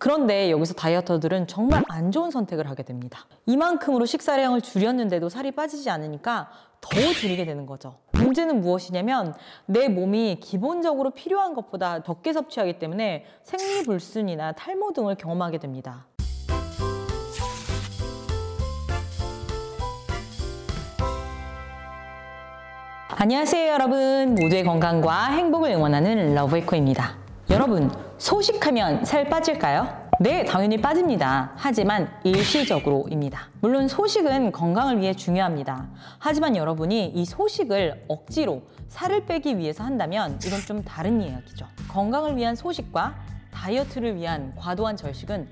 그런데 여기서 다이어터들은 정말 안 좋은 선택을 하게 됩니다. 이만큼으로 식사량을 줄였는데도 살이 빠지지 않으니까 더 줄이게 되는 거죠. 문제는 무엇이냐면 내 몸이 기본적으로 필요한 것보다 적게 섭취하기 때문에 생리불순이나 탈모 등을 경험하게 됩니다. 안녕하세요 여러분, 모두의 건강과 행복을 응원하는 러브에코입니다. 여러분, 소식하면 살 빠질까요? 네, 당연히 빠집니다. 하지만 일시적으로입니다. 물론 소식은 건강을 위해 중요합니다. 하지만 여러분이 이 소식을 억지로 살을 빼기 위해서 한다면 이건 좀 다른 이야기죠. 건강을 위한 소식과 다이어트를 위한 과도한 절식은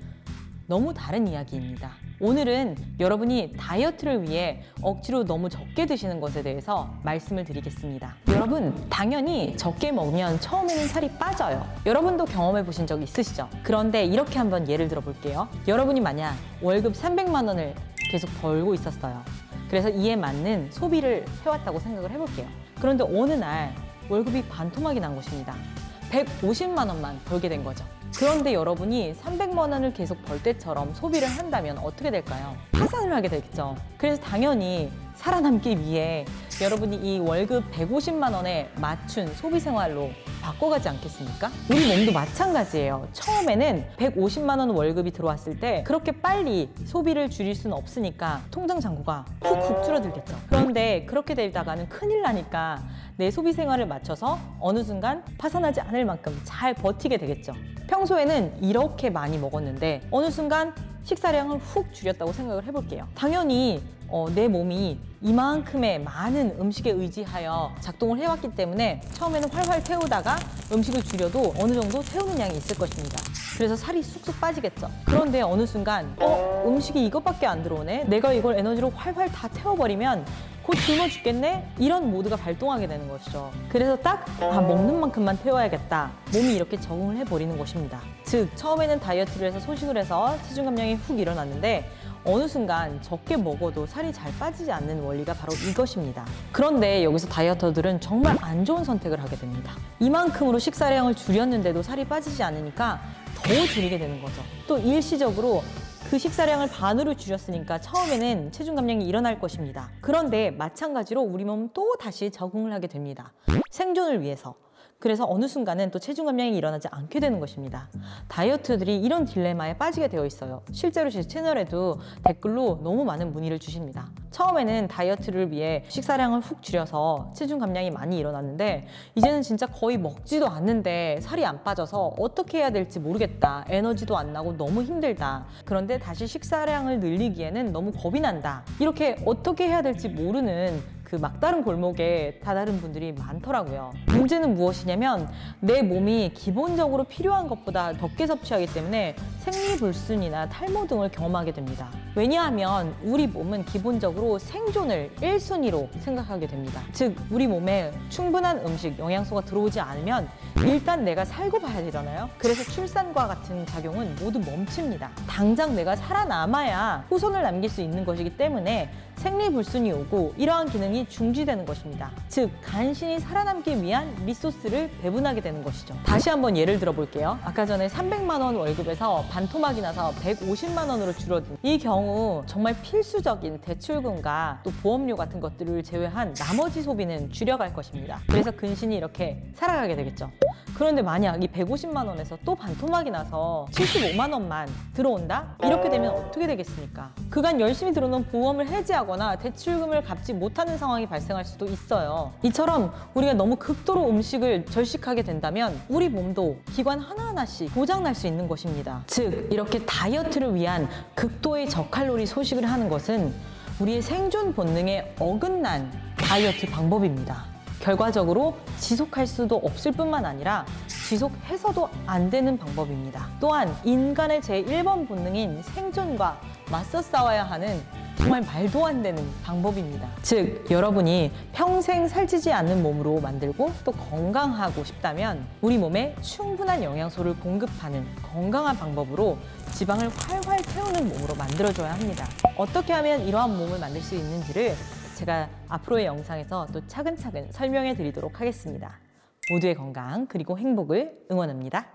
너무 다른 이야기입니다. 오늘은 여러분이 다이어트를 위해 억지로 너무 적게 드시는 것에 대해서 말씀을 드리겠습니다. 여러분, 당연히 적게 먹으면 처음에는 살이 빠져요. 여러분도 경험해 보신 적 있으시죠? 그런데 이렇게 한번 예를 들어 볼게요. 여러분이 만약 월급 300만 원을 계속 벌고 있었어요. 그래서 이에 맞는 소비를 해왔다고 생각을 해볼게요. 그런데 어느 날 월급이 반토막이 난 것입니다. 150만 원만 벌게 된 거죠. 그런데 여러분이 300만 원을 계속 벌 때처럼 소비를 한다면 어떻게 될까요? 파산을 하게 되겠죠. 그래서 당연히 살아남기 위해 여러분이 이 월급 150만 원에 맞춘 소비 생활로 바꿔가지 않겠습니까? 우리 몸도 마찬가지예요. 처음에는 150만 원 월급이 들어왔을 때 그렇게 빨리 소비를 줄일 수는 없으니까 통장 잔고가 훅훅 줄어들겠죠. 그런데 그렇게 되다가는 큰일 나니까 내 소비 생활을 맞춰서 어느 순간 파산하지 않을 만큼 잘 버티게 되겠죠. 평소에는 이렇게 많이 먹었는데 어느 순간 식사량을 훅 줄였다고 생각을 해볼게요. 당연히 내 몸이 이만큼의 많은 음식에 의지하여 작동을 해왔기 때문에 처음에는 활활 태우다가 음식을 줄여도 어느 정도 태우는 양이 있을 것입니다. 그래서 살이 쑥쑥 빠지겠죠. 그런데 어느 순간 음식이 이것밖에 안 들어오네? 내가 이걸 에너지로 활활 다 태워버리면 곧 굶어 죽겠네? 이런 모드가 발동하게 되는 것이죠. 그래서 딱 먹는 만큼만 태워야겠다. 몸이 이렇게 적응을 해버리는 것입니다. 즉, 처음에는 다이어트를 해서 소식을 해서 체중 감량이 훅 일어났는데 어느 순간 적게 먹어도 살이 잘 빠지지 않는 원리가 바로 이것입니다. 그런데 여기서 다이어터들은 정말 안 좋은 선택을 하게 됩니다. 이만큼으로 식사량을 줄였는데도 살이 빠지지 않으니까 더 줄이게 되는 거죠. 또 일시적으로 그 식사량을 반으로 줄였으니까 처음에는 체중 감량이 일어날 것입니다. 그런데 마찬가지로 우리 몸은 또 다시 적응을 하게 됩니다. 생존을 위해서. 그래서 어느 순간은 또 체중 감량이 일어나지 않게 되는 것입니다. 다이어트들이 이런 딜레마에 빠지게 되어 있어요. 실제로 제 채널에도 댓글로 너무 많은 문의를 주십니다. 처음에는 다이어트를 위해 식사량을 훅 줄여서 체중 감량이 많이 일어났는데 이제는 진짜 거의 먹지도 않는데 살이 안 빠져서 어떻게 해야 될지 모르겠다. 에너지도 안 나고 너무 힘들다. 그런데 다시 식사량을 늘리기에는 너무 겁이 난다. 이렇게 어떻게 해야 될지 모르는 그 막다른 골목에 다다른 분들이 많더라고요. 문제는 무엇이냐면 내 몸이 기본적으로 필요한 것보다 적게 섭취하기 때문에 생리불순이나 탈모 등을 경험하게 됩니다. 왜냐하면 우리 몸은 기본적으로 생존을 1순위로 생각하게 됩니다. 즉, 우리 몸에 충분한 음식, 영양소가 들어오지 않으면 일단 내가 살고 봐야 되잖아요. 그래서 출산과 같은 작용은 모두 멈춥니다. 당장 내가 살아남아야 후손을 남길 수 있는 것이기 때문에 생리불순이 오고 이러한 기능이 중지되는 것입니다. 즉, 간신히 살아남기 위한 리소스를 배분하게 되는 것이죠. 다시 한번 예를 들어 볼게요. 아까 전에 300만 원 월급에서 반토막이 나서 150만 원으로 줄어든 이 경우 정말 필수적인 대출금과 또 보험료 같은 것들을 제외한 나머지 소비는 줄여갈 것입니다. 그래서 근신히 이렇게 살아가게 되겠죠. 그런데 만약 이 150만 원에서 또 반토막이 나서 75만 원만 들어온다? 이렇게 되면 어떻게 되겠습니까? 그간 열심히 들어놓은 보험을 해지하거나 대출금을 갚지 못하는 상황이 발생할 수도 있어요. 이처럼 우리가 너무 극도로 음식을 절식하게 된다면 우리 몸도 기관 하나하나씩 고장날 수 있는 것입니다. 즉, 이렇게 다이어트를 위한 극도의 저칼로리 소식을 하는 것은 우리의 생존 본능에 어긋난 다이어트 방법입니다. 결과적으로 지속할 수도 없을 뿐만 아니라 지속해서도 안 되는 방법입니다. 또한 인간의 제1번 본능인 생존과 맞서 싸워야 하는 정말 말도 안 되는 방법입니다. 즉, 여러분이 평생 살찌지 않는 몸으로 만들고 또 건강하고 싶다면 우리 몸에 충분한 영양소를 공급하는 건강한 방법으로 지방을 활활 태우는 몸으로 만들어줘야 합니다. 어떻게 하면 이러한 몸을 만들 수 있는지를 제가 앞으로의 영상에서 또 차근차근 설명해 드리도록 하겠습니다. 모두의 건강 그리고 행복을 응원합니다.